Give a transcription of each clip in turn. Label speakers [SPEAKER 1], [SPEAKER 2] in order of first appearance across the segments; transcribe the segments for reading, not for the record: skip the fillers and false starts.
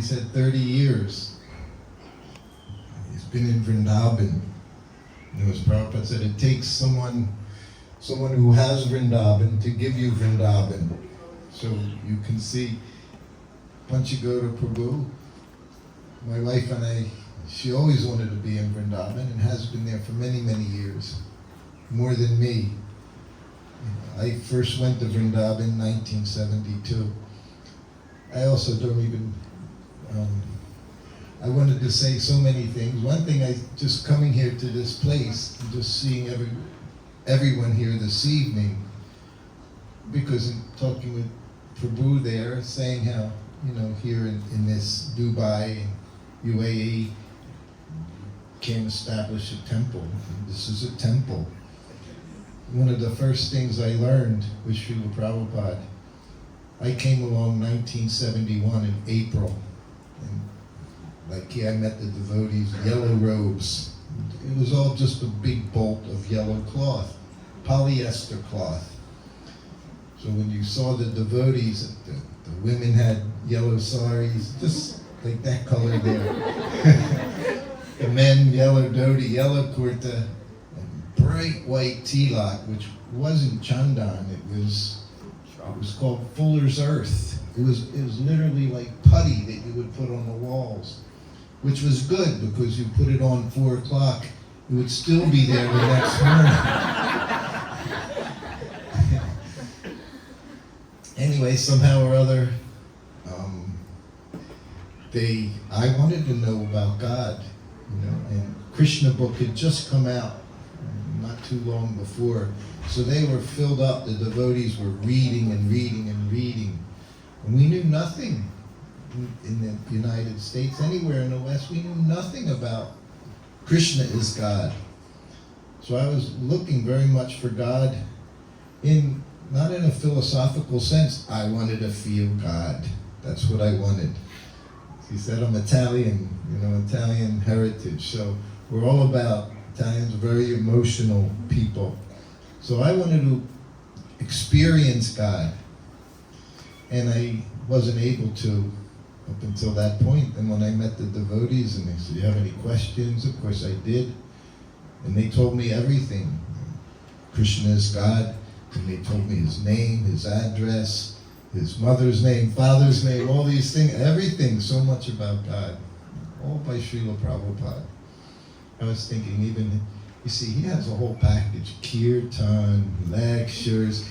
[SPEAKER 1] said 30 years. He's been in Vrindavan. Niwas Prabhupada said it takes someone who has Vrindavan to give you Vrindavan. So you can see, once you go to Prabhu, my wife and I, she always wanted to be in Vrindavan and has been there for many, many years, more than me. I first went to Vrindavan in 1972. I also don't even, I wanted to say so many things. One thing, just coming here to this place, and just seeing everyone here this evening, because in talking with Prabhu there, saying how, here in this Dubai, UAE, can establish a temple. This is a temple. One of the first things I learned with Srila Prabhupada, I came along 1971 in April, and I met the devotees, yellow robes. It was all just a big bolt of yellow cloth, polyester cloth. So when you saw the devotees, the women had yellow saris, just like that color there. The men, yellow dhoti, yellow kurta, and bright white tilak, which wasn't chandan, it was called Fuller's Earth. It was literally like putty that you would put on the walls, which was good because you put it on 4 o'clock, it would still be there the next morning. Anyway, somehow or other, I wanted to know about God, and Krishna book had just come out not too long before. So they were filled up, the devotees were reading and reading and reading. And we knew nothing in the United States, anywhere in the West, we knew nothing about Krishna is God. So I was looking very much for God not in a philosophical sense. I wanted to feel God. That's what I wanted. He said, I'm Italian, Italian heritage. So we're all about, Italians are very emotional people. So I wanted to experience God. And I wasn't able to up until that point. And when I met the devotees and they said, you have any questions? Of course I did. And they told me everything. Krishna is God. And they told me his name, his address, his mother's name, father's name, all these things, everything, so much about God. All by Srila Prabhupada. I was thinking you see, he has a whole package, kirtan, lectures.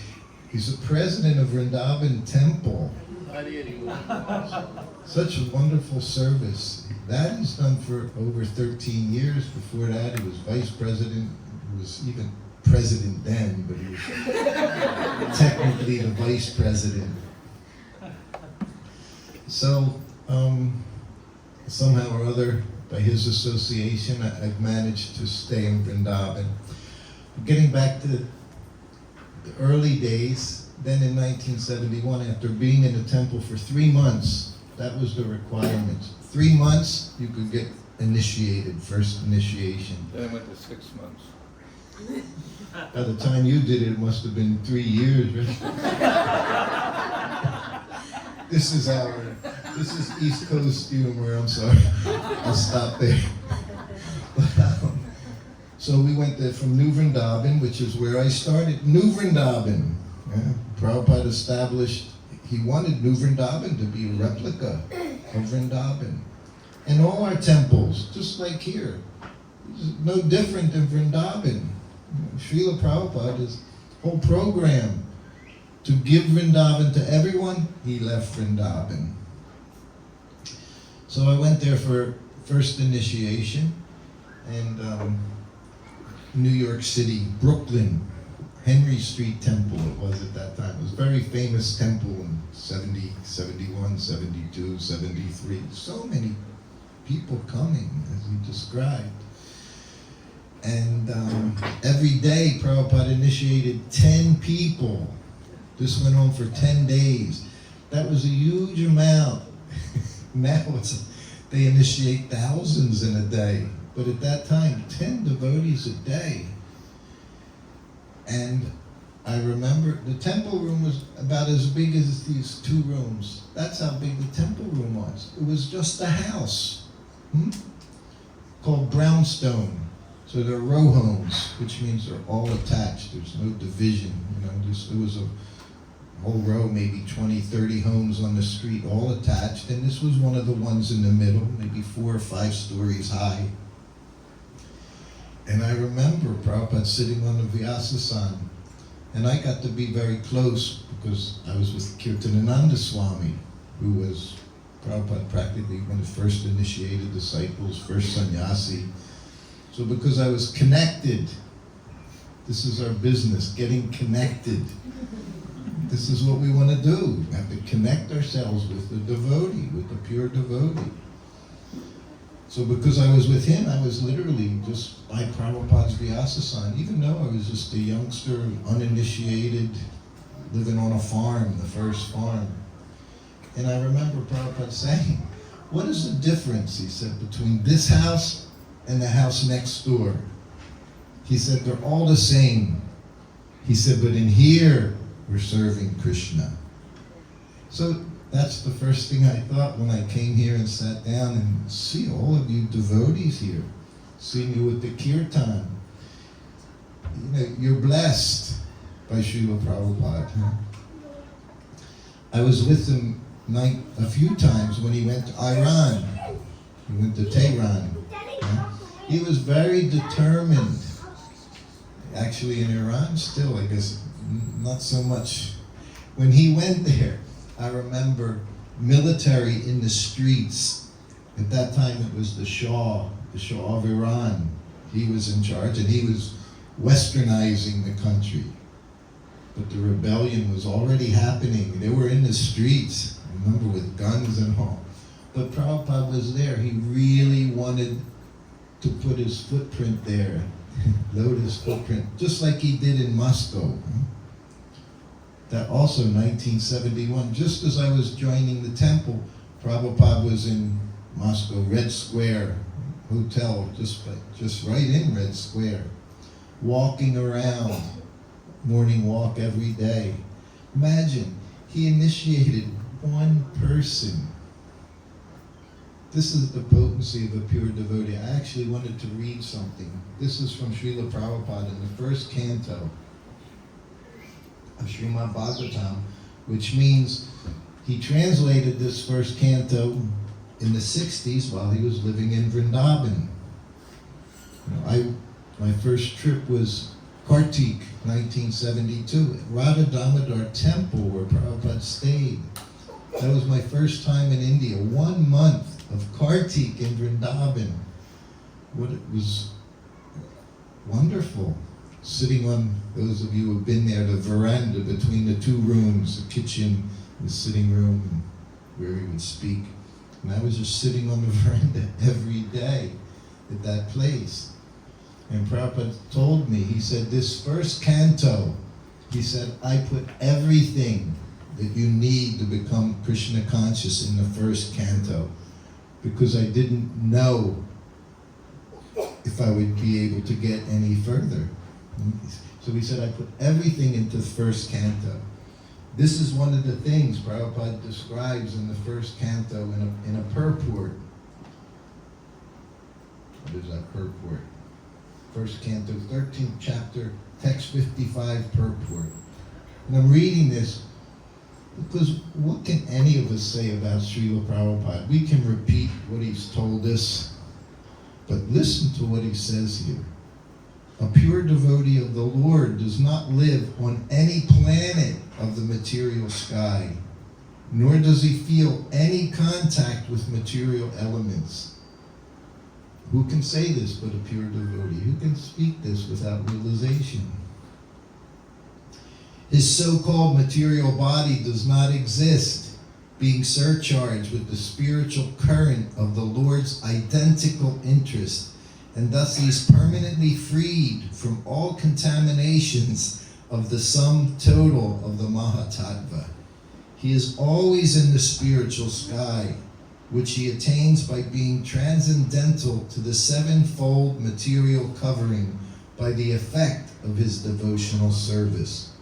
[SPEAKER 1] He's the president of Vrindavan Temple. Such a wonderful service. That he's done for over 13 years. Before that, he was vice president. He was even president then, but he was technically the vice president. So, somehow or other, by his association, I've managed to stay in Vrindavan. Getting back to the early days, then in 1971, after being in the temple for 3 months, that was the requirement. 3 months, you could get initiated, first initiation.
[SPEAKER 2] Then I went to 6 months.
[SPEAKER 1] By the time you did it, it must have been 3 years, right? This is East Coast humor, I'm sorry. I'll stop there. So we went there from New Vrindavan, which is where I started. New Vrindavan. Yeah. Prabhupada established, he wanted New Vrindavan to be a replica of Vrindavan. And all our temples, just like here, no different than Vrindavan. Srila Prabhupada's whole program to give Vrindavan to everyone, he left Vrindavan. So I went there for first initiation, and New York City, Brooklyn, Henry Street Temple it was at that time. It was a very famous temple in 70, 71, 72, 73. So many people coming, as he described. And every day, Prabhupada initiated 10 people. This went on for 10 days. That was a huge amount. Now they initiate thousands in a day. But at that time, 10 devotees a day. And I remember the temple room was about as big as these 2 rooms. That's how big the temple room was. It was just a house called brownstone. So they're row homes, which means they're all attached. There's no division. There was a whole row, maybe 20, 30 homes on the street, all attached. And this was one of the ones in the middle, maybe 4 or 5 stories high. And I remember Prabhupada sitting on the Vyasasan. And I got to be very close because I was with Kirtanananda Swami, who was Prabhupada practically one of the first initiated disciples, first sannyasi. So because I was connected, this is our business, getting connected. This is what we want to do. We have to connect ourselves with the devotee, with the pure devotee. So because I was with him, I was literally just by Prabhupada's Vyasasan, even though I was just a youngster, uninitiated, living on a farm, the first farm. And I remember Prabhupada saying, what is the difference, he said, between this house and the house next door? He said, they're all the same. He said, but in here, we're serving Krishna. So that's the first thing I thought when I came here and sat down and see all of you devotees here, seeing you with the kirtan. You're blessed by Srila Prabhupada. I was with him a few times when he went to Iran. He went to Tehran. He was very determined. Actually in Iran still, I guess, not so much. When he went there, I remember military in the streets. At that time it was the Shah of Iran. He was in charge and he was westernizing the country. But the rebellion was already happening. They were in the streets, I remember, with guns and all. But Prabhupada was there. He really wanted to put his footprint there, load his footprint, just like he did in Moscow. That also 1971, just as I was joining the temple, Prabhupada was in Moscow, Red Square Hotel, just right in Red Square, walking around, morning walk every day. Imagine, he initiated one person. This is the potency of a pure devotee. I actually wanted to read something. This is from Srila Prabhupada in the first canto of Srimad Bhagavatam, which means he translated this first canto in the 60s while he was living in Vrindavan. My first trip was Kartik, 1972, at Radha Damodar Temple where Prabhupada stayed. That was my first time in India, 1 month of Kartik in Vrindavan. It was wonderful. Sitting on, those of you who have been there, the veranda between the 2 rooms, the kitchen, the sitting room, where he would speak. And I was just sitting on the veranda every day at that place. And Prabhupada told me, he said, this first canto, he said, I put everything that you need to become Krishna conscious in the first canto, because I didn't know if I would be able to get any further. So he said, I put everything into the first canto. This is one of the things Prabhupada describes in the first canto in a purport. What is that purport? First canto, 13th chapter, text 55 purport. And I'm reading this because what can any of us say about Srila Prabhupada? We can repeat what he's told us, but listen to what he says here. A pure devotee of the Lord does not live on any planet of the material sky, nor does he feel any contact with material elements. Who can say this but a pure devotee? Who can speak this without realization? His so-called material body does not exist, being surcharged with the spiritual current of the Lord's identical interest, and thus he is permanently freed from all contaminations of the sum total of the Mahatattva. He is always in the spiritual sky, which he attains by being transcendental to the 7-fold material covering by the effect of his devotional service.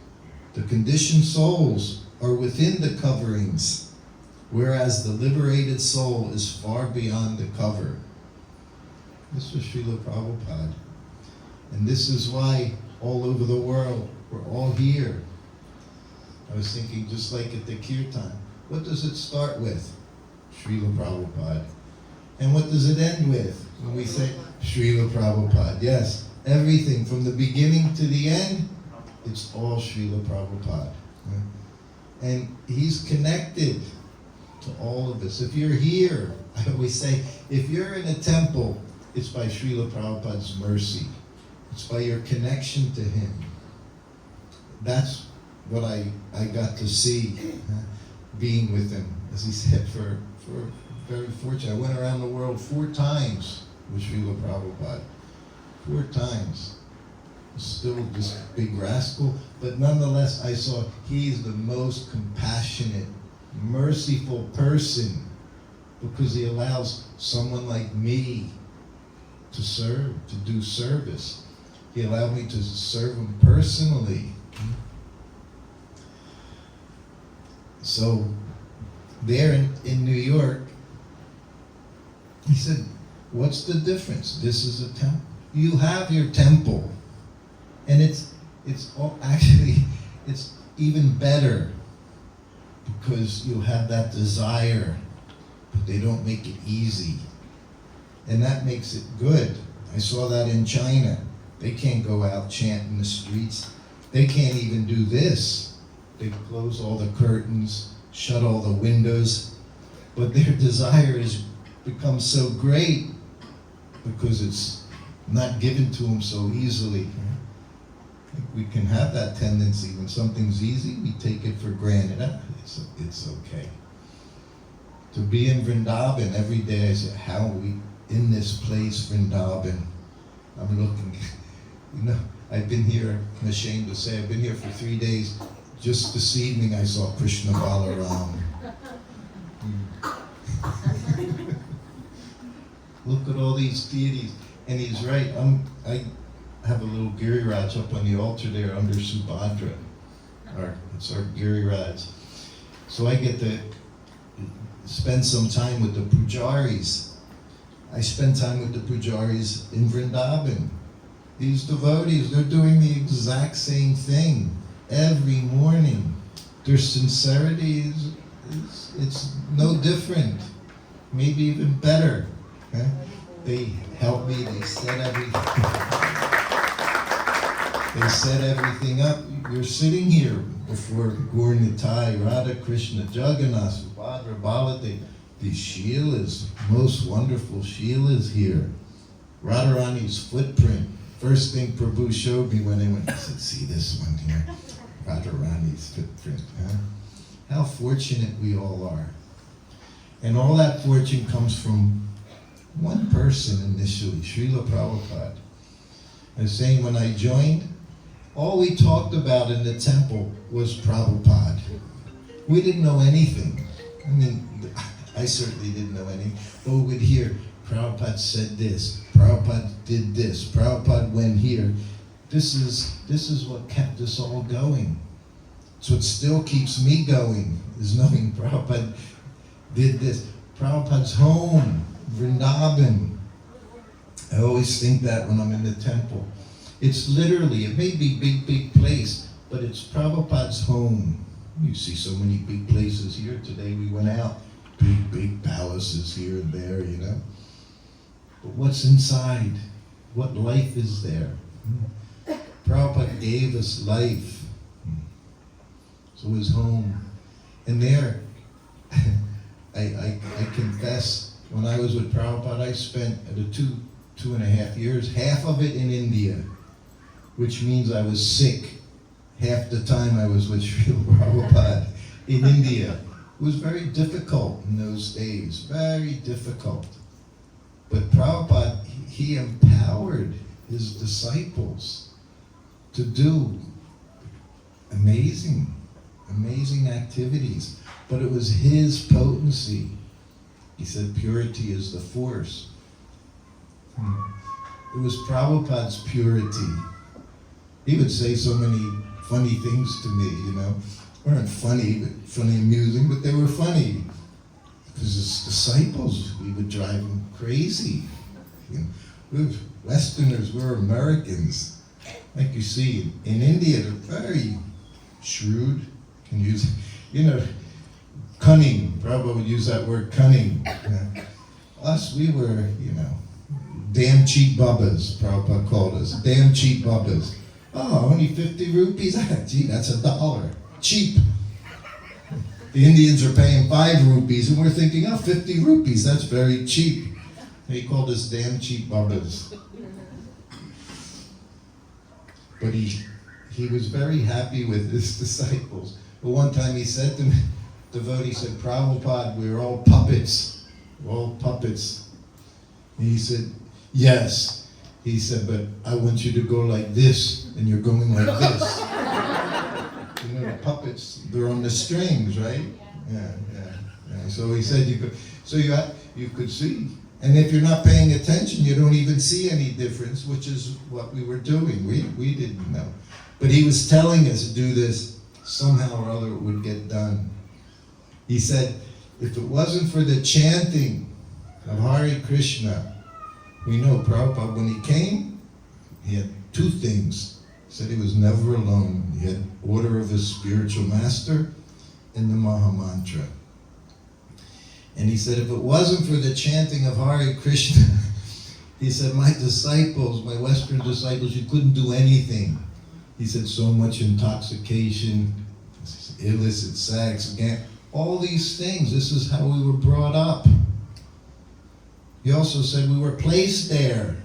[SPEAKER 1] The conditioned souls are within the coverings, whereas the liberated soul is far beyond the cover. This was Srila Prabhupada. And this is why all over the world, we're all here. I was thinking, just like at the kirtan, what does it start with? Srila Prabhupada. And what does it end with when we say Srila Prabhupada? Yes, everything from the beginning to the end, it's all Srila Prabhupada. And he's connected to all of us. If you're here, I always say, if you're in a temple, it's by Srila Prabhupada's mercy. It's by your connection to him. That's what I got to see being with him. As he said, for very fortunate. I went around the world 4 times with Srila Prabhupada. 4 times. Still this big rascal, but nonetheless I saw he's the most compassionate, merciful person, because he allows someone like me to serve, to do service. He allowed me to serve him personally. So there in New York, he said, what's the difference? This is a temple. You have your temple. And it's all, actually, it's even better, because you have that desire, but they don't make it easy. And that makes it good. I saw that in China. They can't go out chanting the streets. They can't even do this. They close all the curtains, shut all the windows. But their desire has become so great because it's not given to them so easily. We can have that tendency. When something's easy, we take it for granted. It's okay. To be in Vrindavan every day, I say, how are we in this place, Vrindavan? I'm looking, I've been here, I'm ashamed to say, I've been here for 3 days. Just this evening I saw Krishna Balaram. Look at all these deities. And he's right, I have a little Giriraj up on the altar there under Subhadra. It's our Giriraj. So I get to spend some time with the pujaris. I spend time with the pujaris in Vrindavan. These devotees, they're doing the exact same thing every morning. Their sincerity it's no different, maybe even better. Okay? They help me, they set everything up. You're sitting here before Gaur Nitai, Radha Krishna, Jagannath, Subhadra, Baladev. These Sheilas, most wonderful Sheilas here. Radharani's footprint. First thing Prabhu showed me when they went, I said, see this one here? Radharani's footprint. Huh? How fortunate we all are. And all that fortune comes from one person initially, Srila Prabhupada. I was saying when I joined, all we talked about in the temple was Prabhupada. We didn't know anything. I mean, I certainly didn't know anything. But we would hear, Prabhupada said this, Prabhupada did this, Prabhupada went here. This is what kept us all going. It's what still keeps me going, is knowing Prabhupada did this. Prabhupada's home, Vrindavan. I always think that when I'm in the temple. It's literally, it may be big place, but it's Prabhupada's home. You see so many big places here. Today we went out, big palaces here and there, But what's inside? What life is there? Prabhupada gave us life. So his home. And there, I confess, when I was with Prabhupada, I spent the 2.5 years, half of it in India, which means I was sick. Half the time I was with Srila Prabhupada in India. It was very difficult in those days, very difficult. But Prabhupada, he empowered his disciples to do amazing activities. But it was his potency. He said purity is the force. It was Prabhupada's purity. He would say so many funny things to me, you know. Weren't funny, but funny, amusing, but they were funny. Because as disciples, we would drive them crazy. You know, we're Westerners, we're Americans. Like you see, in India, they're very shrewd, can use, you know, cunning. Prabhupada would use that word, cunning. You know. Us, we were, you know, damn cheap bubbas, Prabhupada called us. Damn cheap bubbas. Oh, only 50 rupees? Gee, that's $1. Cheap. The Indians are paying 5 rupees, and we're thinking, oh, 50 rupees, that's very cheap. He called us damn cheap bubbas. But he was very happy with his disciples. But one time he said to me, devotee said, Prabhupada, we're all puppets. We're all puppets. And he said, yes. He said, but I want you to go like this, and you're going like this. You know, the puppets, they're on the strings, right? Yeah. So he said you could see. And if you're not paying attention, you don't even see any difference, which is what we were doing. We didn't know. But he was telling us to do this, somehow or other it would get done. He said, if it wasn't for the chanting of Hare Krishna, we know Prabhupada, when he came, he had 2 things. He said he was never alone. He had order of his spiritual master and the Maha Mantra. And he said, if it wasn't for the chanting of Hare Krishna, he said, my disciples, my Western disciples, you couldn't do anything. He said, so much intoxication, illicit sex, all these things. This is how we were brought up. He also said we were placed there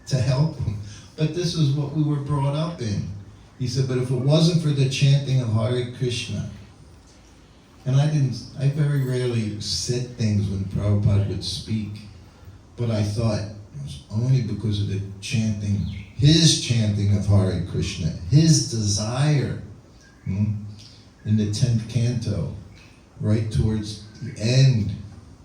[SPEAKER 1] to help them. But this is what we were brought up in. He said, but if it wasn't for the chanting of Hare Krishna, and I very rarely said things when Prabhupada would speak, but I thought it was only because of the chanting, his chanting of Hare Krishna, his desire. In the 10th canto, right towards the end,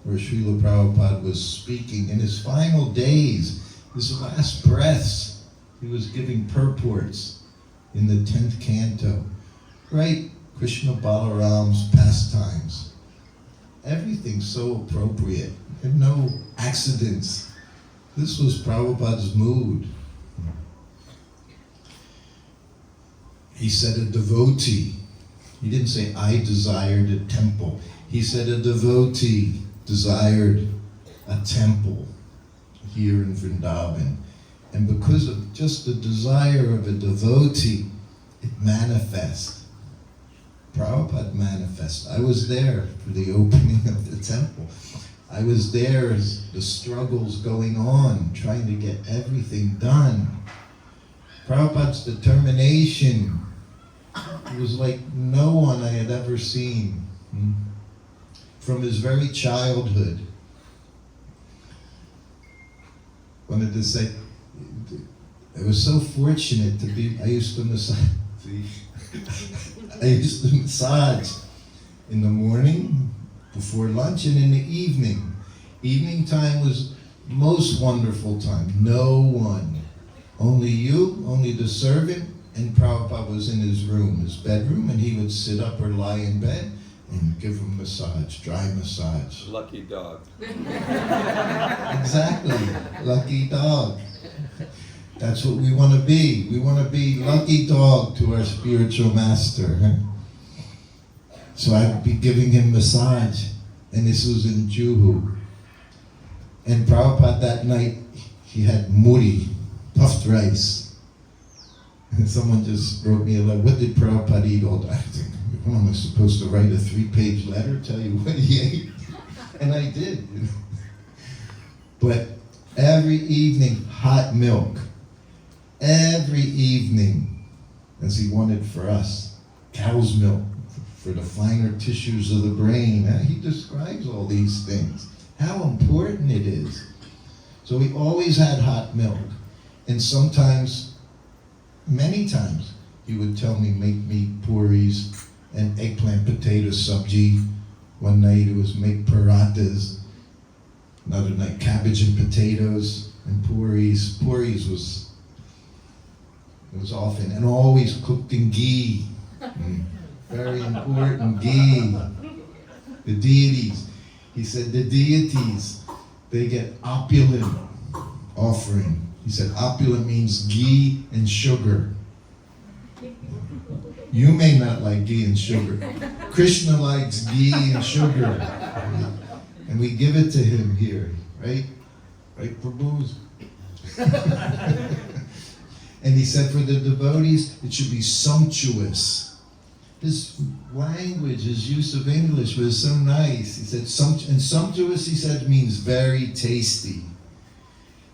[SPEAKER 1] where Srila Prabhupada was speaking in his final days, his last breaths, he was giving purports in the 10th canto, right? Krishna Balaram's pastimes. Everything so appropriate, and no accidents. This was Prabhupada's mood. He said a devotee. He didn't say, I desired a temple. He said a devotee desired a temple here in Vrindavan. And because of just the desire of a devotee, it manifests. Prabhupada manifest. I was there for the opening of the temple. I was there as the struggles going on, trying to get everything done. Prabhupada's determination was like no one I had ever seen. From his very childhood. Wanted to say, I was so fortunate to be, I used to massage in the morning, before lunch, and in the evening. Evening time was most wonderful time. No one. Only you, only the servant, and Prabhupada was in his room, his bedroom, and he would sit up or lie in bed and give him massage, dry massage.
[SPEAKER 2] Lucky dog.
[SPEAKER 1] Exactly, lucky dog. That's what we want to be. We want to be lucky dog to our spiritual master. So I'd be giving him massage, and this was in Juhu. And Prabhupada that night, he had muri, puffed rice. And someone just wrote me a letter. What did Prabhupada eat all day? I think, what am I supposed to write a 3-page letter, tell you what he ate? And I did. But every evening, hot milk. Every evening, as he wanted for us, cow's milk for the finer tissues of the brain. He describes all these things, how important it is. So he always had hot milk. And sometimes, many times, he would tell me, make me puris and eggplant potato sabji. One night it was make parathas. Another night cabbage and potatoes and puris. Puris was It was often, and always cooked in ghee. Very important, ghee. The deities. He said the deities, they get opulent offering. He said opulent means ghee and sugar. You may not like ghee and sugar. Krishna likes ghee and sugar. And we give it to him here, right? Right, Prabhuji? And he said for the devotees, it should be sumptuous. His language, his use of English was so nice. He said, and sumptuous, he said, means very tasty.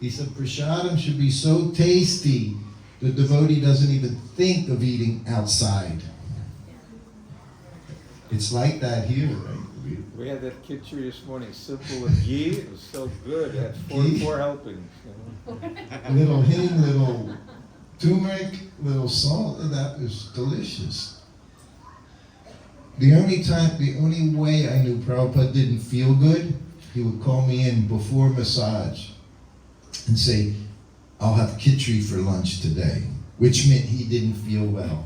[SPEAKER 1] He said, prasadam should be so tasty, the devotee doesn't even think of eating outside. It's like that here, right?
[SPEAKER 2] We had that khichdi this morning, simple with ghee. It was so good. It had four helpings.
[SPEAKER 1] Little hing, little turmeric, little salt, and that was delicious. The only way I knew Prabhupada didn't feel good, he would call me in before massage and say, I'll have khichdi for lunch today, which meant he didn't feel well.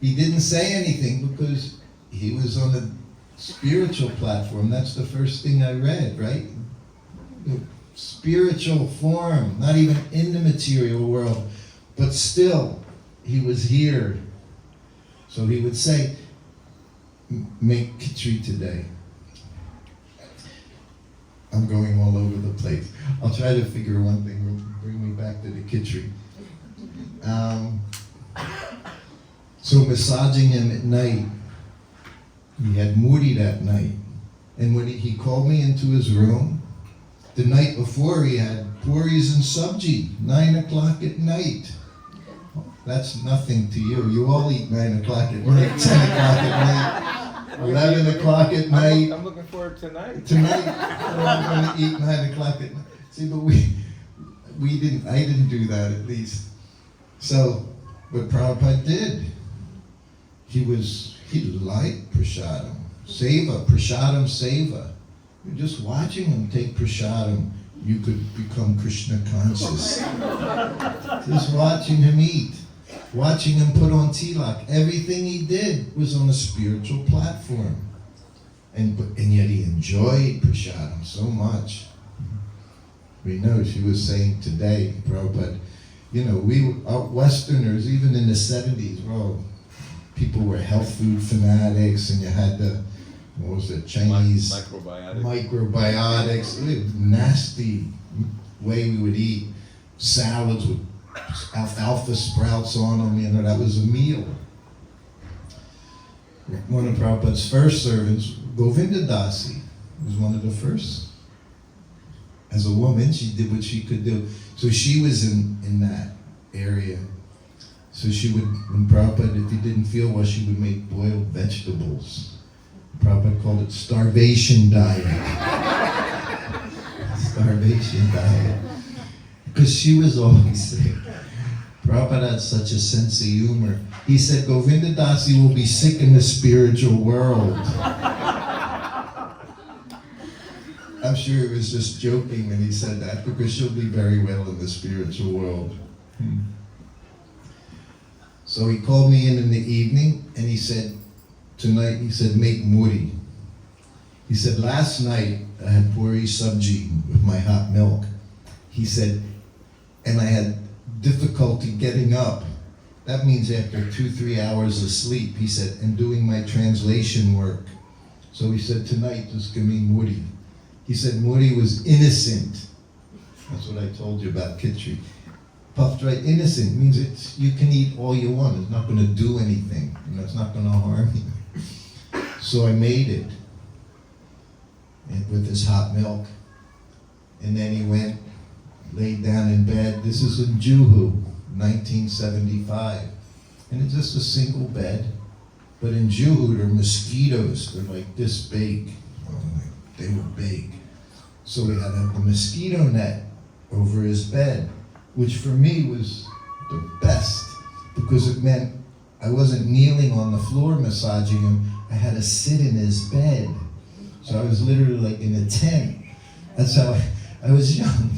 [SPEAKER 1] He didn't say anything because he was on the spiritual platform. That's the first thing I read, right? The spiritual form, not even in the material world, but still, he was here. So he would say, make khichdi today. I'm going all over the place. I'll try to figure one thing, bring me back to the khichdi. So massaging him at night, he had mudi that night. And when he called me into his room, the night before he had puris and sabji, 9 o'clock at night. That's nothing to you. You all eat 9 o'clock at night, 10 o'clock at night, 11 o'clock at night.
[SPEAKER 2] I'm looking forward to tonight.
[SPEAKER 1] Tonight, I'm going to eat 9 o'clock at night. See, but I didn't do that at least. So, what Prabhupada did, he liked prasadam. Prasadam seva. You're just watching him take prasadam, you could become Krishna conscious. Just watching him eat, watching him put on tilak. Everything he did was on a spiritual platform. And yet he enjoyed prasadam so much. We know, she was saying today, Prabhupada, we Westerners, even in the 70s, people were health food fanatics, and you had the, what was it, Chinese microbiotics, nasty way we would eat salads with alpha sprouts on them, that was a meal. One of Prabhupada's first servants, Govinda Dasi, was one of the first. As a woman, she did what she could do. So she was in that area. So she would, when Prabhupada, if he didn't feel well, she would make boiled vegetables. Prabhupada called it starvation diet. Starvation diet. Because she was always sick. Prabhupada had such a sense of humor. He said, Govinda Dasi will be sick in the spiritual world. I'm sure he was just joking when he said that, because she'll be very well in the spiritual world. So he called me in the evening, and he said, tonight, he said, make muri. He said, last night, I had puri sabji with my hot milk. He said, and I had difficulty getting up. That means after 2-3 hours of sleep, he said, and doing my translation work. So he said, tonight, just give me muri. He said muri was innocent. That's what I told you about khichdi. Puffed right, innocent means you can eat all you want. It's not going to do anything. It's not going to harm you. So I made it with this hot milk. And then he went, laid down in bed. This is in Juhu, 1975. And it's just a single bed. But in Juhu, there are mosquitoes. They're like this big. They were big. So we had a mosquito net over his bed, which for me was the best, because it meant I wasn't kneeling on the floor massaging him. I had to sit in his bed. So I was literally like in a tent. That's how I was young.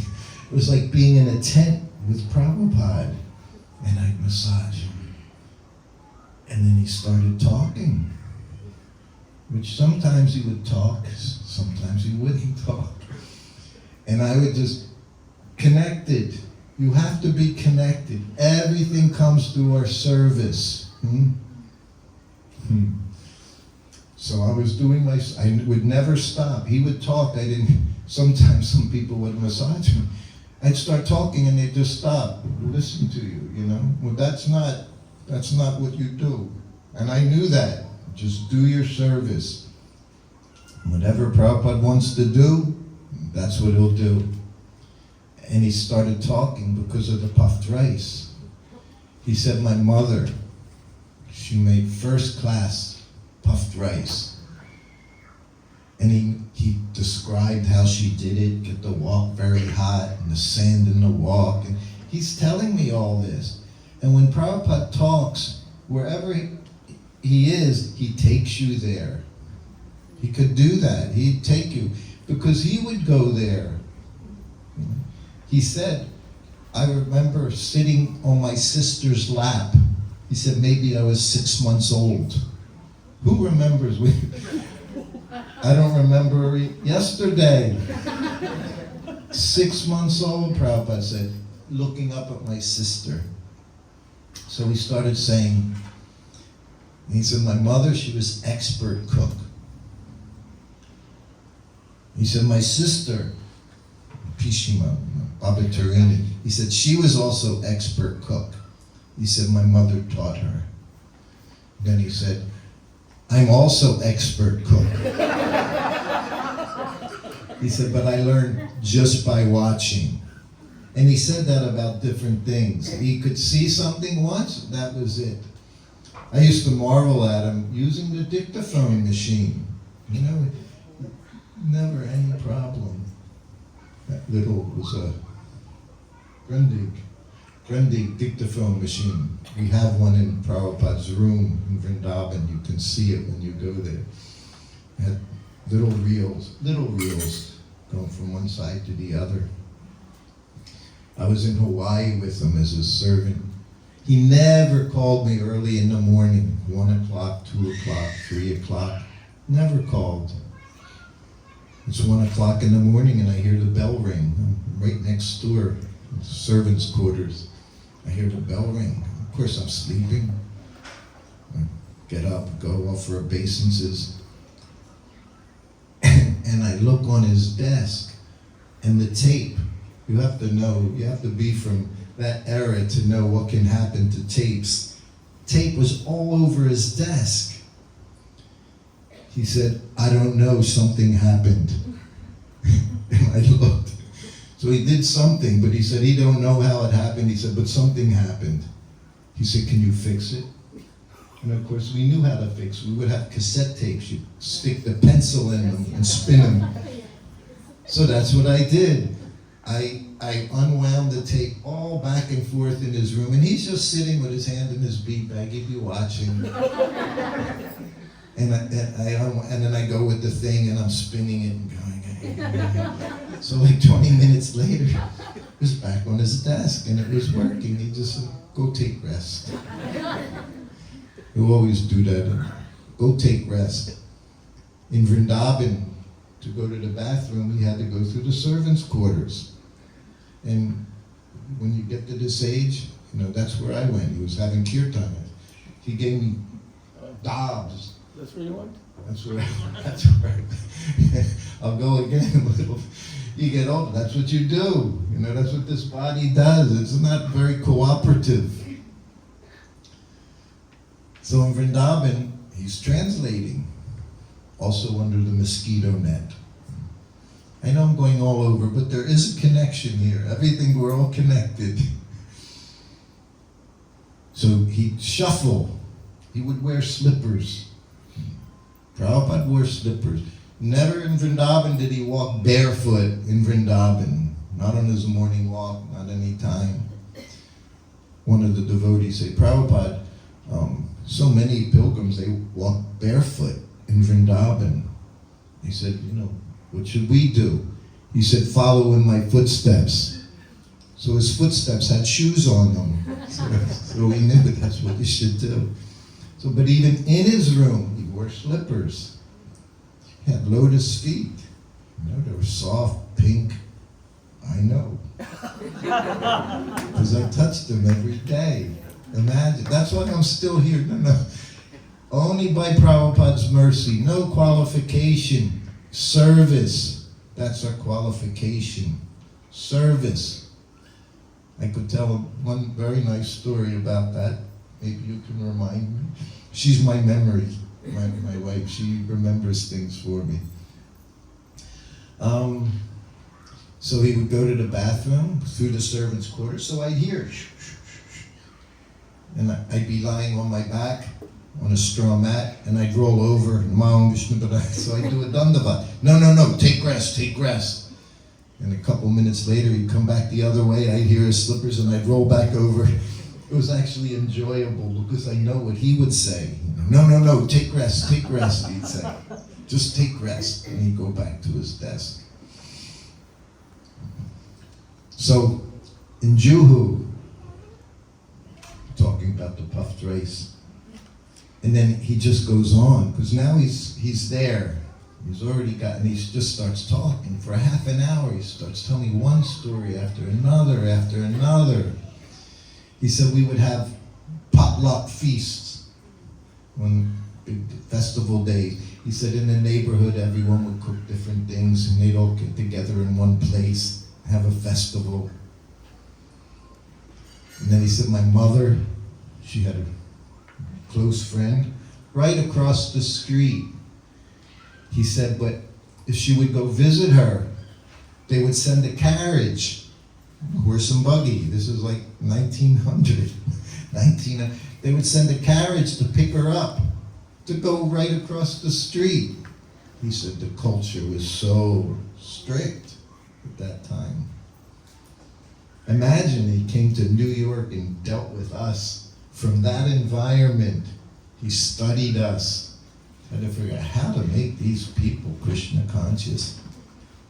[SPEAKER 1] It was like being in a tent with Prabhupada, and I'd massage him. And then he started talking, which sometimes he would talk, sometimes he wouldn't talk. And I would just connected. You have to be connected. Everything comes through our service. So I was doing I would never stop. He would talk. Sometimes some people would massage me. I'd start talking and they'd just stop, listen to you, you know. Well, that's not what you do. And I knew that. Just do your service. Whatever Prabhupada wants to do, that's what he'll do. And he started talking because of the puffed rice. He said, my mother, she made first class puffed rice. And he described how she did it, get the wok very hot, and the sand in the wok. And he's telling me all this. And when Prabhupada talks, wherever he is, he takes you there. He could do that. He'd take you. Because he would go there. He said, I remember sitting on my sister's lap. He said, maybe I was 6 months old. Who remembers? I don't remember yesterday. 6 months old, Prabhupada said, looking up at my sister. So he started saying, he said, my mother, she was expert cook. He said, my sister, Pishima, Baba Tarini, he said, she was also expert cook. He said, my mother taught her. Then he said, I'm also expert cook. He said, but I learned just by watching. And he said that about different things. He could see something once, that was it. I used to marvel at him using the dictaphone machine. You know, never any problem. That little was a Grundig dictaphone machine. We have one in Prabhupada's room in Vrindavan. You can see it when you go there. It had little reels going from one side to the other. I was in Hawaii with him as a servant. He never called me early in the morning, 1 o'clock, 2 o'clock, 3 o'clock. Never called. It's 1 o'clock in the morning and I hear the bell ring. I'm right next door, servants' quarters. I hear the bell ring. Of course I'm sleeping. I get up, go off for obeisances. And I look on his desk and the tape. You have to know, you have to be from that era to know what can happen to tapes. Tape was all over his desk. He said, I don't know, something happened. And I looked. So he did something, but he said he don't know how it happened. He said, but something happened. He said, can you fix it? And of course we knew how to fix it. We would have cassette tapes. You'd stick the pencil in them and spin them. So that's what I did. I unwound the tape all back and forth in his room, and he's just sitting with his hand in his beat bag, he'd be watching. And then I go with the thing, and I'm spinning it and going. So like 20 minutes later, it was back on his desk, and it was working. He just said, go take rest. You always do that. Go take rest. In Vrindavan, to go to the bathroom, he had to go through the servants' quarters. And when you get to this age, you know, that's where I went. He was having kirtan. He gave me dobs.
[SPEAKER 2] That's where you went?
[SPEAKER 1] That's where I'll go again. You get older, that's what you do. You know, that's what this body does. It's not very cooperative. So in Vrindavan, he's translating, also under the mosquito net. I know I'm going all over, but there is a connection here. Everything, we're all connected. So he'd shuffle. He would wear slippers. Prabhupada wore slippers. Never in Vrindavan did he walk barefoot in Vrindavan. Not on his morning walk, not any time. One of the devotees said, Prabhupada, so many pilgrims, they walk barefoot in Vrindavan. He said, you know, what should we do? He said, follow in my footsteps. So his footsteps had shoes on them. So he knew that's what he should do. So, but even in his room, he wore slippers. He had lotus feet. You know, they were soft, pink. I know. Because I touched them every day. Imagine. That's why I'm still here. No. Only by Prabhupada's mercy. No qualification. Service. That's our qualification. Service. I could tell one very nice story about that. Maybe you can remind me. She's my memory. My wife. She remembers things for me. So he would go to the bathroom through the servants' quarters, so I'd hear shh, shh, shh, shh. And I'd be lying on my back on a straw mat, and I'd roll over, so I'd do a dandavat. No, take rest. And a couple minutes later, he'd come back the other way, I'd hear his slippers, and I'd roll back over. It was actually enjoyable, because I know what he would say. No, take rest, he'd say. Just take rest, and he'd go back to his desk. So, in Juhu, talking about the puffed rice, and then he just goes on, because now he's there. He's already gotten, he just starts talking for a half an hour. He starts telling me one story after another. He said we would have potluck feasts on big festival days. He said in the neighborhood, everyone would cook different things, and they'd all get together in one place, have a festival. And then he said my mother, she had a close friend right across the street. He said, but if she would go visit her, they would send a carriage, horse and buggy. This is like 1900. They would send a carriage to pick her up, to go right across the street. He said the culture was so strict at that time. Imagine he came to New York and dealt with us from that environment. He studied us, had to figure out how to make these people Krishna conscious.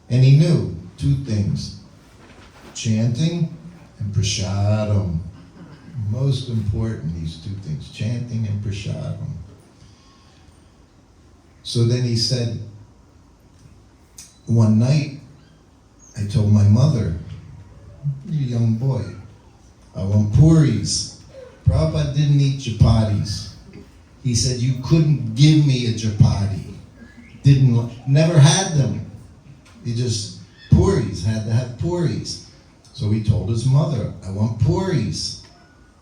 [SPEAKER 1] And he knew two things, chanting and prasadam. Most important, these two things, chanting and prasadam. So then he said, one night, I told my mother, a young boy, I want puris. Prabhupada didn't eat chapatis. He said, you couldn't give me a chapati. Never had them. He just, puris, had to have puris. So he told his mother, I want puris.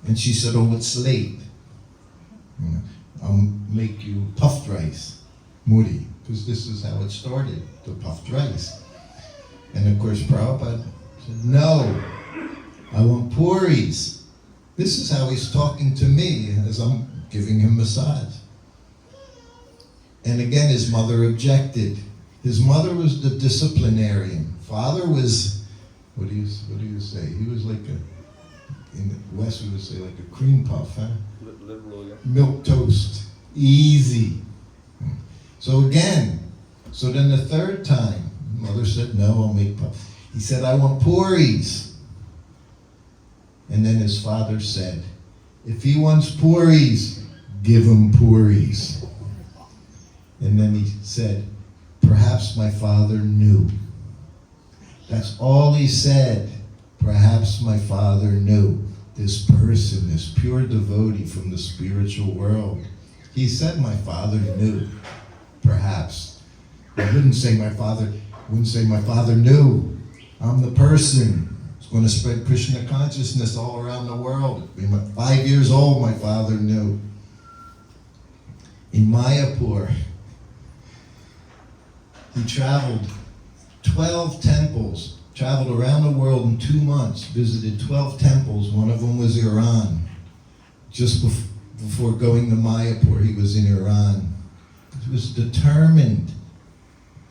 [SPEAKER 1] And she said, oh, it's late. I'll make you puffed rice, muri, because this is how it started, the puffed rice. And of course, Prabhupada said, no, I want puris. This is how he's talking to me as I'm giving him massage. And again, his mother objected. His mother was the disciplinarian. Father was, what do you say? He was like in the West we would say like a cream puff, huh?
[SPEAKER 2] Liberal, yeah.
[SPEAKER 1] Milk toast, easy. So again, so then the third time, mother said, no, I'll make puff. He said, I want puris. And then his father said, if he wants puris, give him puris. And then he said, perhaps my father knew. That's all he said. Perhaps my father knew. This person, this pure devotee from the spiritual world. He said my father knew. Perhaps. He wouldn't say my father knew. I'm the person who's going to spread Krishna consciousness all around the world. Being 5 years old, my father knew. In Mayapur, he traveled 12 temples, traveled around the world in 2 months, visited 12 temples. One of them was Iran. Just before going to Mayapur, he was in Iran. He was determined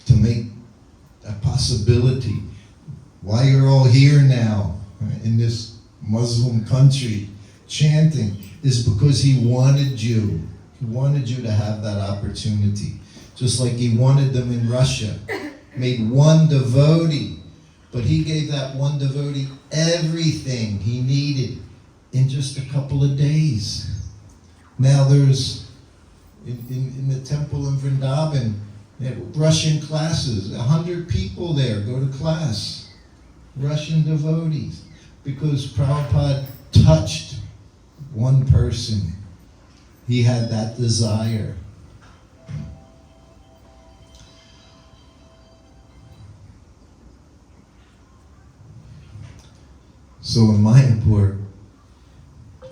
[SPEAKER 1] to make a possibility. Why you're all here now in this Muslim country chanting is because he wanted you. He wanted you to have that opportunity. Just like he wanted them in Russia. Made one devotee. But he gave that one devotee everything he needed in just a couple of days. Now there's, in the temple in Vrindavan, they have Russian classes, 100 people there go to class, Russian devotees, because Prabhupada touched one person. He had that desire. So in Mayapur,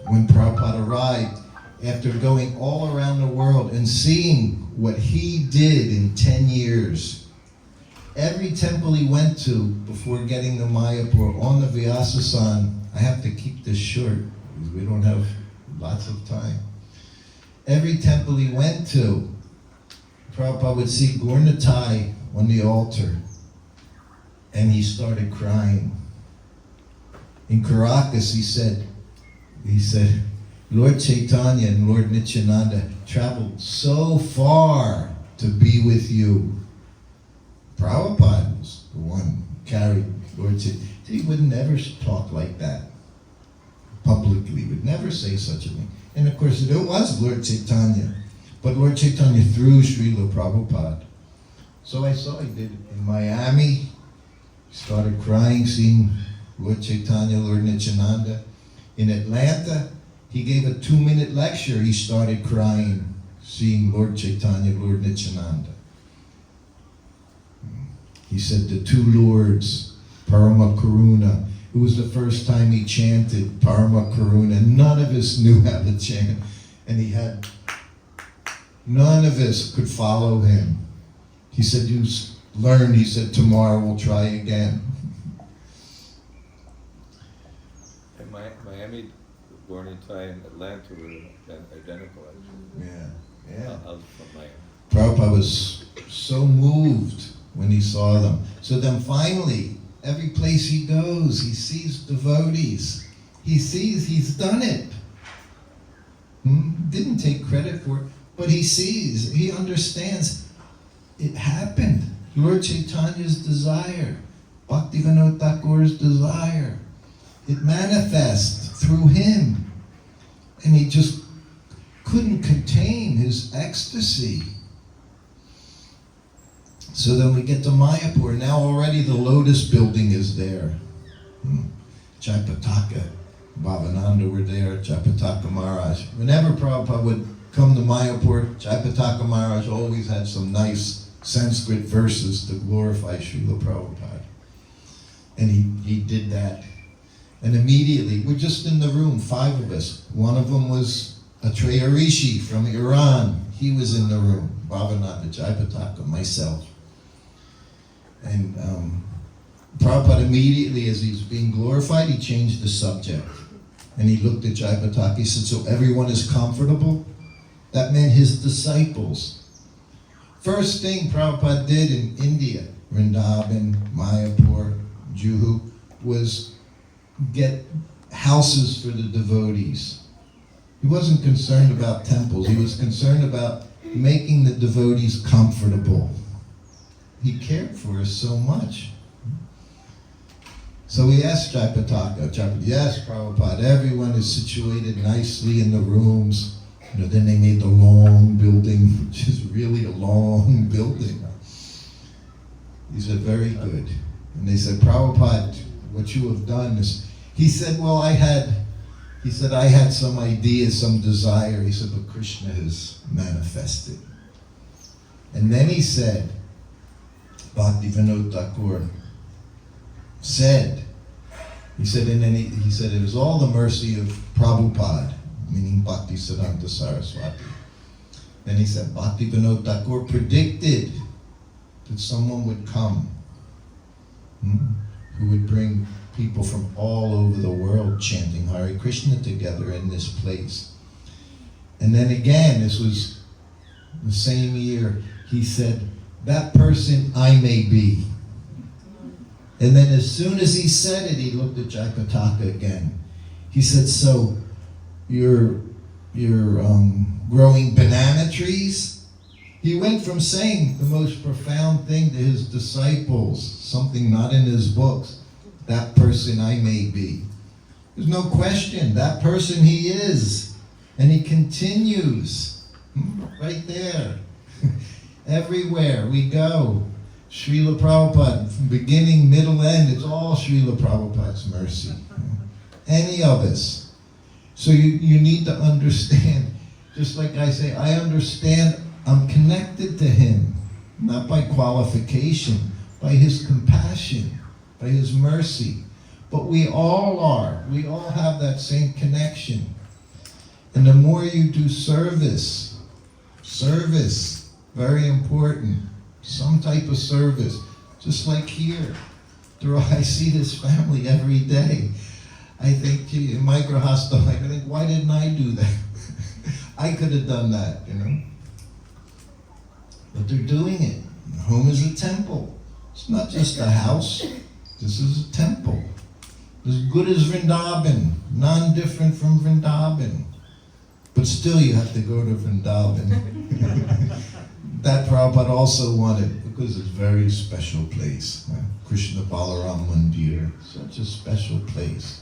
[SPEAKER 1] when Prabhupada arrived, after going all around the world and seeing what he did in 10 years, every temple he went to before getting to Mayapur, on the Vyasasan, I have to keep this short because we don't have lots of time. Every temple he went to, Prabhupada would see Gaurnatai on the altar, and he started crying. In Caracas, he said, Lord Chaitanya and Lord Nityananda traveled so far to be with you. Prabhupada was the one who carried Lord Chaitanya. He would never talk like that publicly, he would never say such a thing. And of course, it was Lord Chaitanya, but Lord Chaitanya through Srila Prabhupada. So I saw he did it in Miami. He started crying, seeing Lord Chaitanya, Lord Nityananda. In Atlanta, he gave a 2-minute lecture. He started crying, seeing Lord Chaitanya, Lord Nityananda. He said the two lords, Parama Karuna. It was the first time he chanted Parama Karuna. None of us knew how to chant. And none of us could follow him. He said, you learn. He said, tomorrow we'll try again.
[SPEAKER 2] And Miami, Gaurnatai, and Atlanta were identical, actually.
[SPEAKER 1] Yeah.
[SPEAKER 2] I was from Miami.
[SPEAKER 1] Prabhupada was so moved when he saw them. So then finally, every place he goes, he sees devotees. He sees he's done it. Didn't take credit for it, but he sees, he understands it happened. Lord Chaitanya's desire, Bhaktivinoda Thakur's desire, it manifests through him. And he just couldn't contain his ecstasy. So then we get to Mayapur. Now already the Lotus building is there. Jaipataka, Bhavananda were there, Jaipataka Maharaj. Whenever Prabhupada would come to Mayapur, Jaipataka Maharaj always had some nice Sanskrit verses to glorify Srila Prabhupada. And he did that. And immediately, we're just in the room, 5 of us. One of them was Atreya Rishi from Iran. He was in the room. Bhavananda, Jaipataka, myself. And Prabhupada immediately, as he's being glorified, he changed the subject. And he looked at Jaipataka, he said, so everyone is comfortable? That meant his disciples. First thing Prabhupada did in India, Vrindavan, Mayapur, Juhu, was get houses for the devotees. He wasn't concerned about temples. He was concerned about making the devotees comfortable. He cared for us so much. So we asked Jaipataka, yes, Prabhupada, everyone is situated nicely in the rooms. Then they made the long building, which is really a long building. He said, very good. And they said, Prabhupada, what you have done is, he said, well, I had some idea, some desire. He said, but Krishna has manifested. And then he said, Bhaktivinoda Thakur said, he said, it was all the mercy of Prabhupada, meaning Bhaktisiddhanta Saraswati. Then he said, Bhaktivinoda Thakur predicted that someone would come who would bring people from all over the world chanting Hare Krishna together in this place. And then again, this was the same year, he said, that person I may be. And then as soon as he said it, he looked at Jaipataka again. He said, so you're growing banana trees? He went from saying the most profound thing to his disciples, something not in his books, that person I may be. There's no question, that person he is. And he continues, right there. Everywhere we go, Srila Prabhupada, from beginning, middle, end, it's all Srila Prabhupada's mercy. Any of us. So you need to understand, just like I say, I understand I'm connected to him, not by qualification, by his compassion, by his mercy. But we all are. We all have that same connection. And the more you do service, very important, some type of service, just like here. I see this family every day. I think, gee, in Microhostel, I think, why didn't I do that? I could have done that, you know. But they're doing it. The home is a temple. It's not just a house. This is a temple. As good as Vrindavan, none different from Vrindavan. But still you have to go to Vrindavan. That Prabhupada also wanted, because it's a very special place. Krishna Balaram Mandir, such a special place.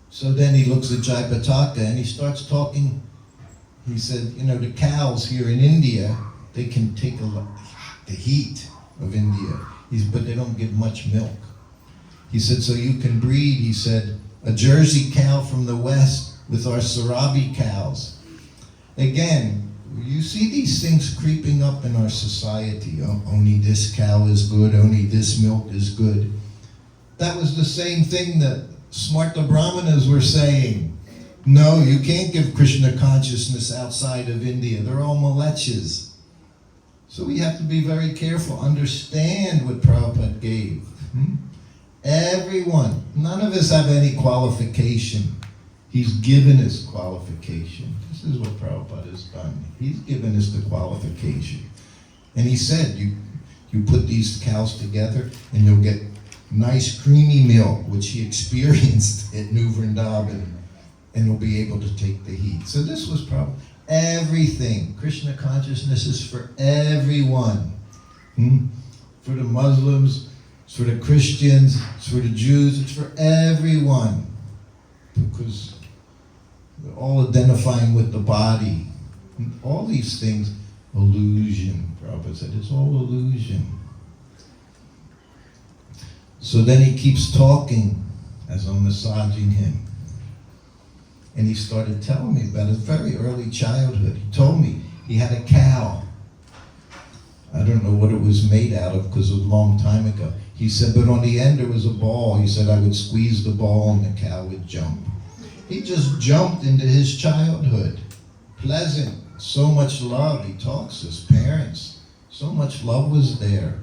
[SPEAKER 1] So then he looks at Jaipataka and he starts talking. He said, you know, the cows here in India, they can take the heat of India, but they don't give much milk. He said, so you can breed, he said, a Jersey cow from the west with our Sarabi cows. Again, you see these things creeping up in our society. Oh, only this cow is good, only this milk is good. That was the same thing that Smarta Brahmanas were saying. No, you can't give Krishna consciousness outside of India. They're all malechas. So we have to be very careful, understand what Prabhupada gave. Everyone, none of us have any qualification. He's given us qualification. This is what Prabhupada has done. He's given us the qualification. And he said, you put these cows together and you'll get nice creamy milk, which he experienced at New Vrindavan, and he'll be able to take the heat. So this was probably everything. Krishna consciousness is for everyone. For the Muslims, it's for the Christians, it's for the Jews, it's for everyone. Because we're all identifying with the body. All these things, illusion. Prabhupada said, it's all illusion. So then he keeps talking as I'm massaging him. And he started telling me about his very early childhood. He told me he had a cow. I don't know what it was made out of because it was a long time ago. He said, but on the end there was a ball. He said, I would squeeze the ball and the cow would jump. He just jumped into his childhood. Pleasant, so much love. He talks to his parents. So much love was there.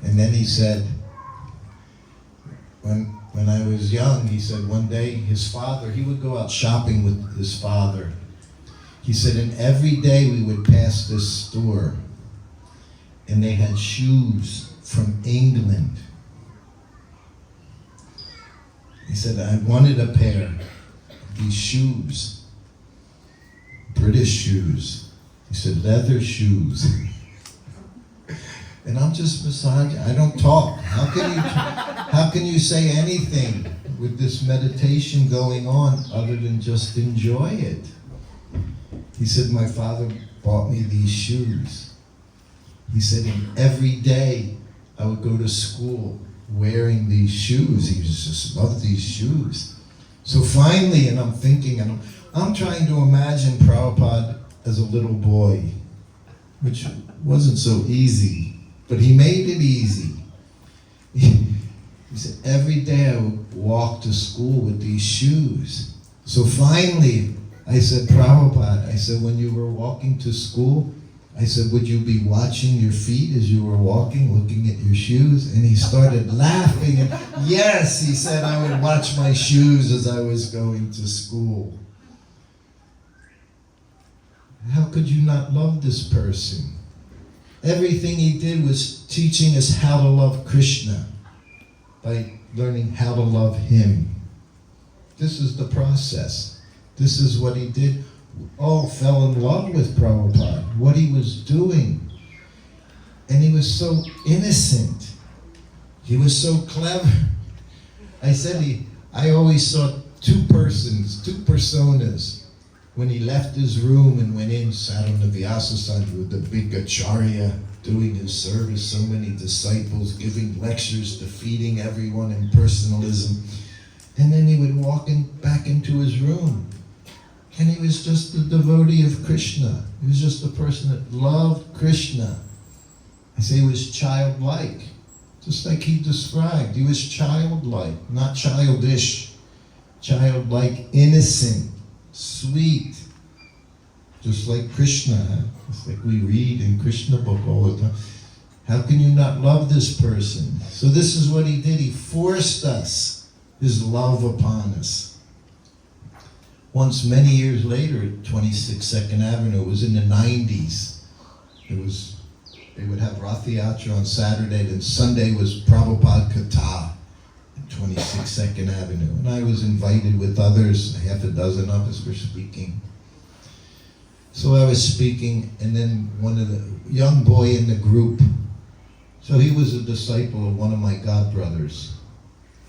[SPEAKER 1] And then he said, when I was young, he said one day his father, he would go out shopping with his father. He said, and every day we would pass this store and they had shoes from England. He said, I wanted a pair of these shoes, British shoes. He said, leather shoes. And I'm just massaging. I don't talk. How can you say anything with this meditation going on other than just enjoy it? He said, my father bought me these shoes. He said, and every day I would go to school wearing these shoes. He just loved these shoes. So finally, and I'm thinking, and I'm trying to imagine Prabhupada as a little boy, which wasn't so easy. But he made it easy. He said, every day I would walk to school with these shoes. So finally, I said, Prabhupada, I said, when you were walking to school, I said, would you be watching your feet as you were walking, looking at your shoes? And he started laughing. And yes, he said, I would watch my shoes as I was going to school. How could you not love this person? Everything he did was teaching us how to love Krishna by learning how to love him. This is the process. This is what he did. all fell in love with Prabhupada, what he was doing. And he was so innocent. He was so clever. I always saw two personas. When he left his room and went in, sat on the Vyasasana with the big Acharya, doing his service, so many disciples, giving lectures, defeating everyone in personalism. And then he would walk back into his room. And he was just a devotee of Krishna. He was just a person that loved Krishna. I say he was childlike, just like he described. He was childlike, not childish. Childlike, innocent, sweet. Just like Krishna. It's like we read in Krishna book all the time. How can you not love this person? So this is what he did. He forced us, his love upon us. Once, many years later, at 26 Second Avenue, it was in the 90s. They would have Rath Yatra on Saturday, then Sunday was Prabhupada Katha at 26 Second Avenue. And I was invited with others, half a dozen of us were speaking. So I was speaking, and then one of the young boy in the group, so he was a disciple of one of my godbrothers,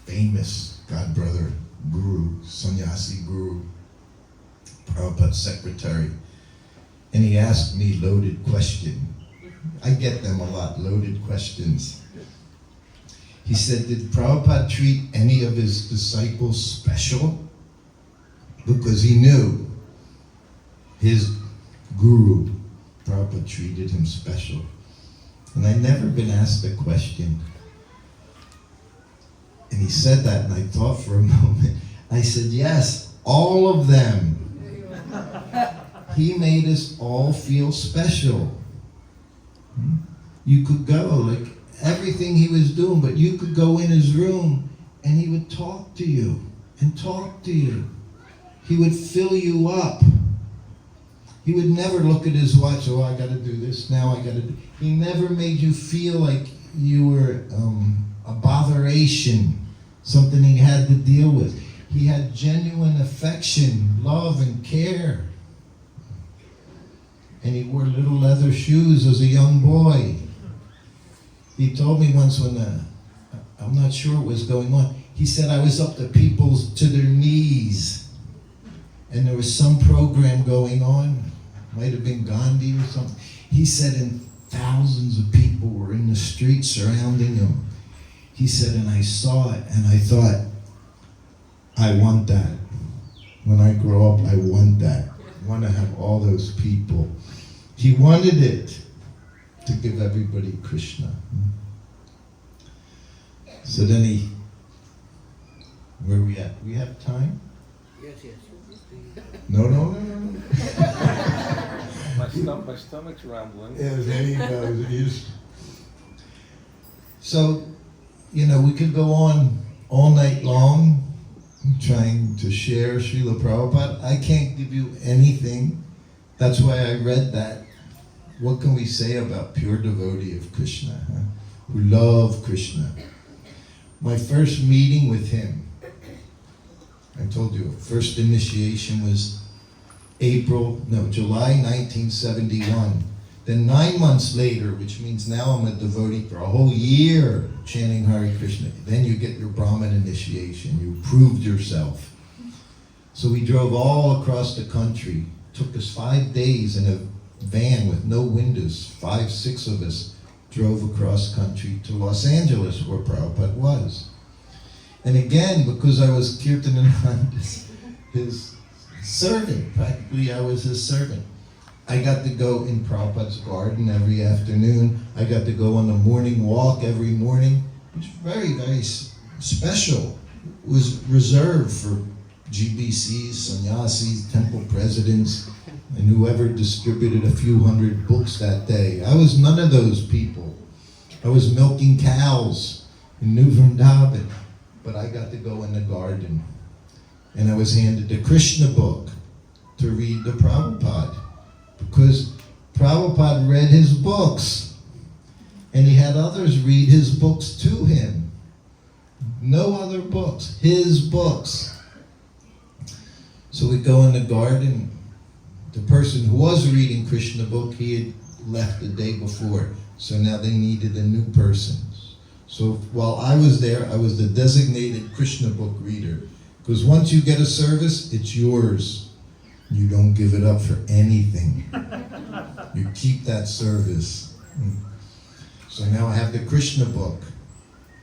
[SPEAKER 1] famous godbrother, guru, sannyasi guru, Prabhupada's secretary. And he asked me loaded question. I get them a lot, loaded questions. He said, did Prabhupada treat any of his disciples special? Because he knew his guru, Prabhupada, treated him special. And I'd never been asked a question. And he said that, and I thought for a moment. I said, yes, all of them. He made us all feel special. You could go, like everything he was doing, but you could go in his room and he would talk to you and talk to you. He would fill you up. He would never look at his watch, oh, I got to do this, now I got to do. He never made you feel like you were a botheration, something he had to deal with. He had genuine affection, love, and care. And he wore little leather shoes as a young boy. He told me once when, I'm not sure what was going on, he said I was up to their knees. And there was some program going on, might have been Gandhi or something. He said, and thousands of people were in the street surrounding him. He said, and I saw it, and I thought, I want that. When I grow up, I want that. I want to have all those people. He wanted it to give everybody Krishna. So then where are we at? We have time?
[SPEAKER 3] Yes.
[SPEAKER 1] No.
[SPEAKER 2] My stomach's rumbling.
[SPEAKER 1] Yeah, there you go. So, we could go on all night long trying to share Srila Prabhupada. I can't give you anything. That's why I read that. What can we say about pure devotee of Krishna, who love Krishna? My first meeting with him, I told you, first initiation was July 1971. Then 9 months later, which means now I'm a devotee for a whole year chanting Hare Krishna, then you get your Brahmin initiation. You proved yourself. So we drove all across the country. It took us 5 days in a van with no windows. 5-6 of us drove across country to Los Angeles, where Prabhupada was. And again, because I was Kirtanan, his servant, practically I was his servant. I got to go in Prabhupada's garden every afternoon. I got to go on the morning walk every morning, which was very, very special. It was reserved for GBCs, sannyasis, temple presidents, and whoever distributed a few hundred books that day. I was none of those people. I was milking cows in New Vrindavan, but I got to go in the garden. And I was handed the Krishna book to read to Prabhupada, because Prabhupada read his books, and he had others read his books to him. No other books, his books. So we go in the garden, the person who was reading Krishna book, he had left the day before. So now they needed a new person. So while I was there, I was the designated Krishna book reader. Because once you get a service, it's yours. You don't give it up for anything. You keep that service. So now I have the Krishna book,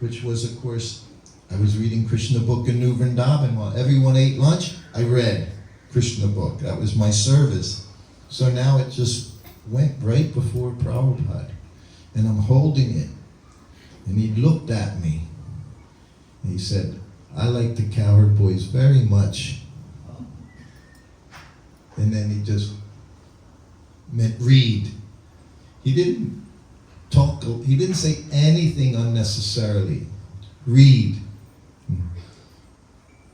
[SPEAKER 1] which was, of course, I was reading Krishna book in New Vrindavan. While everyone ate lunch, I read Krishna book. That was my service. So now it just went right before Prabhupada. And I'm holding it. And he looked at me. And he said, I like the Cowherd Boys very much. And then he just meant read. He didn't talk, he didn't say anything unnecessarily. Read.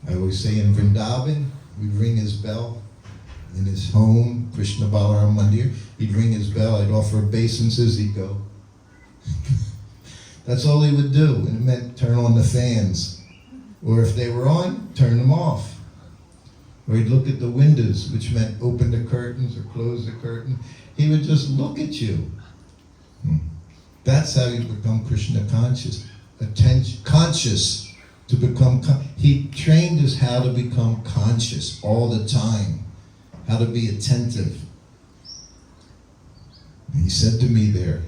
[SPEAKER 1] I always say in Vrindavan, we'd ring his bell in his home, Krishna Balaram Mandir. He'd ring his bell, I'd offer obeisances, he'd go. That's all he would do, and it meant turn on the fans. Or if they were on, turn them off. Or he'd look at the windows, which meant open the curtains or close the curtain. He would just look at you. That's how you become Krishna conscious. Conscious to become, he trained us how to become conscious all the time, how to be attentive. And he said to me there,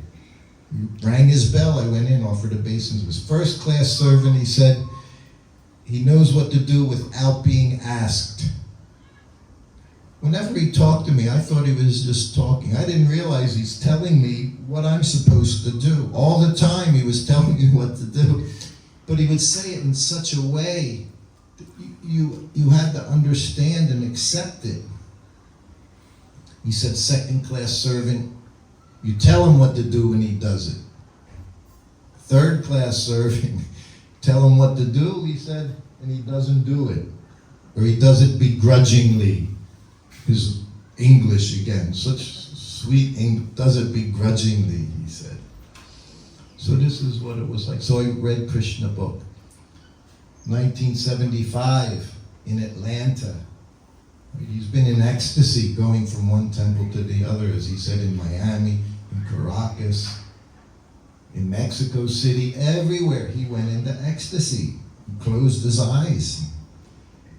[SPEAKER 1] he rang his bell, I went in, offered obeisance. He was first class servant. He said, he knows what to do without being asked. Whenever he talked to me, I thought he was just talking. I didn't realize he's telling me what I'm supposed to do. All the time he was telling me what to do. But he would say it in such a way that you had to understand and accept it. He said, second class servant, you tell him what to do and he does it. Third class servant, tell him what to do, he said, and he doesn't do it. Or he does it begrudgingly. His English again, such sweet English, does it begrudgingly, he said. So this is what it was like. So I read Krishna book. 1975 in Atlanta. He's been in ecstasy going from one temple to the other, as he said, in Miami, in Caracas, in Mexico City, everywhere he went into ecstasy. He closed his eyes.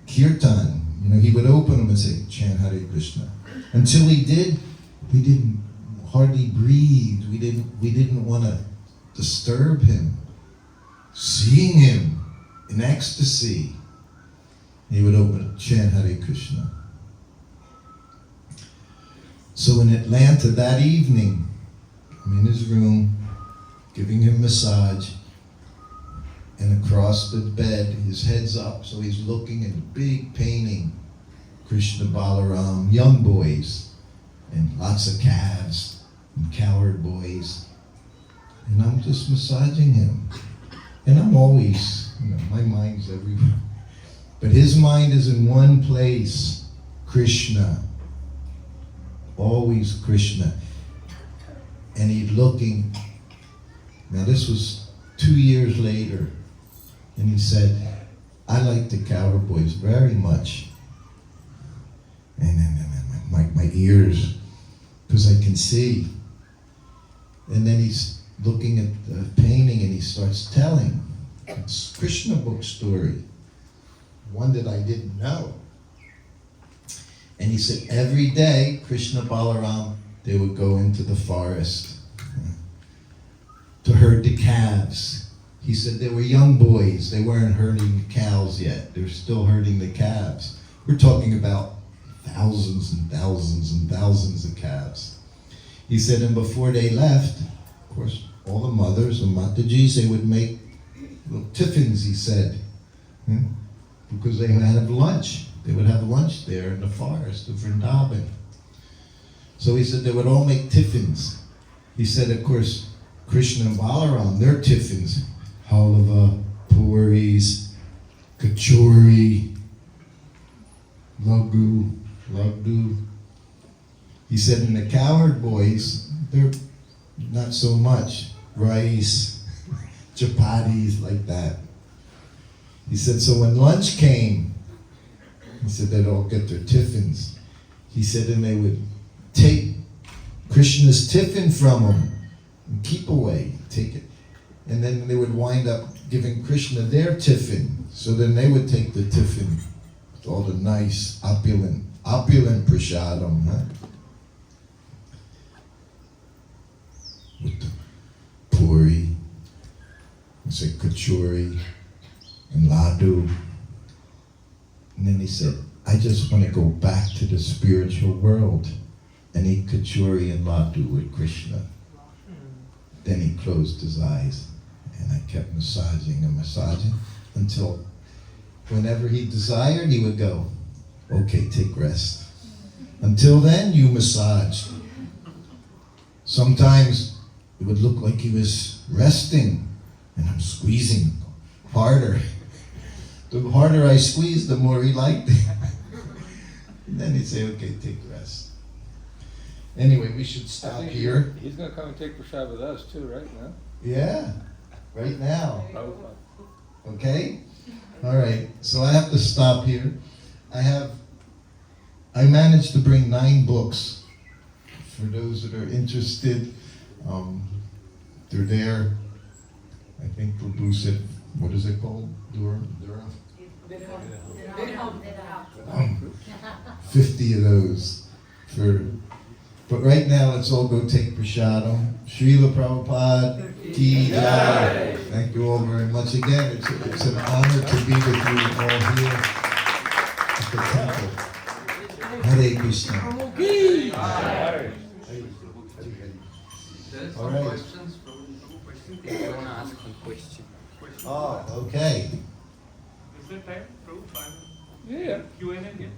[SPEAKER 1] Kirtan, he would open them and say, chant Hare Krishna. Until he did, we didn't hardly breathe. We didn't want to disturb him. Seeing him in ecstasy, he would open, chant Hare Krishna. So in Atlanta that evening, I'm in his room, giving him massage, and across the bed, his head's up, so he's looking at a big painting, Krishna Balaram, young boys, and lots of calves, and cowherd boys. And I'm just massaging him. And I'm always, my mind's everywhere. But his mind is in one place, Krishna. Always Krishna. And he's looking. Now this was 2 years later. And he said, I like the cowherd boys very much. And my ears, because I can see. And then he's looking at the painting and he starts telling. It's Krishna book story. One that I didn't know. And he said every day, Krishna Balaram, they would go into the forest to herd the calves. He said they were young boys. They weren't herding the cows yet. They were still herding the calves. We're talking about thousands and thousands and thousands of calves. He said, and before they left, of course, all the mothers and Matajis, they would make little tiffins, he said, because they would have lunch. They would have lunch there in the forest of Vrindavan. So he said they would all make tiffins. He said, of course, Krishna and Balaram, their tiffins, halva, puris, kachori, lagu. He said, in the cowherd boys, they're not so much. Rice, chapatis, like that. He said, so when lunch came, he said they'd all get their tiffins. he said, and they would take Krishna's tiffin from him and keep away, take it. And then they would wind up giving Krishna their tiffin. So then they would take the tiffin with all the nice, opulent prasadam, huh? With the puri, say kachori, and ladu. And then he said, I just want to go back to the spiritual world and eat kachori and ladu with Krishna. Then he closed his eyes, and I kept massaging and massaging until whenever he desired, he would go, okay, take rest. Until then, you massaged. Sometimes it would look like he was resting, and I'm squeezing harder. The harder I squeezed, the more he liked it. And then he'd say, okay, take rest. Anyway, we should stop here.
[SPEAKER 2] He's going to come and take prasad with us too, right now?
[SPEAKER 1] Yeah, right now.
[SPEAKER 2] Prabhupada.
[SPEAKER 1] Okay? All right, so I have to stop here. I managed to bring 9 books for those that are interested. They're there. I think Prabhu said, what is it called? Durham? 50 of those. But right now, let's all go take prasadam. Srila Prabhupada, Ki Jai. Thank you all very much again. It's an honor to be with you all here at the temple. Hare Krishna.
[SPEAKER 3] There's
[SPEAKER 1] All
[SPEAKER 3] some
[SPEAKER 1] right.
[SPEAKER 3] questions from questions. I want to ask one question.
[SPEAKER 1] Oh, okay.
[SPEAKER 4] Is there time, Prabhu?
[SPEAKER 2] Yeah.
[SPEAKER 4] Q&A again?